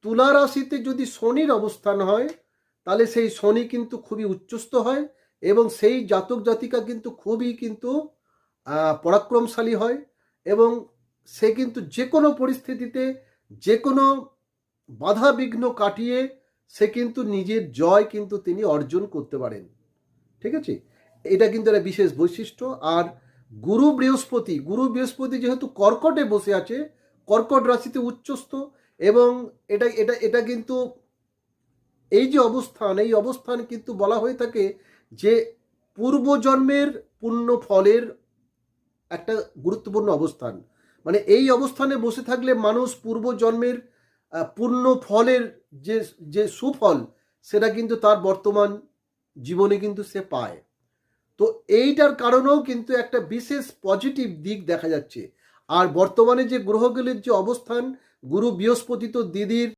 তুলা রাশিতে যদি শনির অবস্থান হয় তাহলে সেই শনি কিন্তু খুবই উচ্চস্থ হয় এবং সেই জাতক জাতিকা কিন্তু খুবই কিন্তু পরাক্রমশালী হয় এবং সে কিন্তু যে কোনো পরিস্থিতিতে যে কোনো বাধা বিঘ্ন কাটিয়ে সে কিন্তু নিজের জয় কিন্তু তিনি অর্জন করতে পারেন। ঠিক আছে, এটা কিন্তু একটা বিশেষ বৈশিষ্ট্য। আর গুরু বৃহস্পতি যেহেতু কর্কটে বসে আছে, কর্কট রাশিতে উচ্চস্থ, এবং এটা এটা এটা কিন্তু এই যে অবস্থান, এই অবস্থান কিন্তু বলা হয়ে থাকে যে পূর্বজন্মের পুণ্য ফলের একটা গুরুত্বপূর্ণ অবস্থান। মানে এই অবস্থানে বসে থাকলে মানুষ পূর্বজন্মের পুণ্য ফলের যে যে সুফল সেটা কিন্তু তার বর্তমান জীবনে কিন্তু সে পায়। তো এইটার কারণেও কিন্তু একটা বিশেষ পজিটিভ দিক দেখা যাচ্ছে। আর বর্তমানে যে গ্রহগুলির যে অবস্থান, গুরু বৃহস্পতি তো দিদির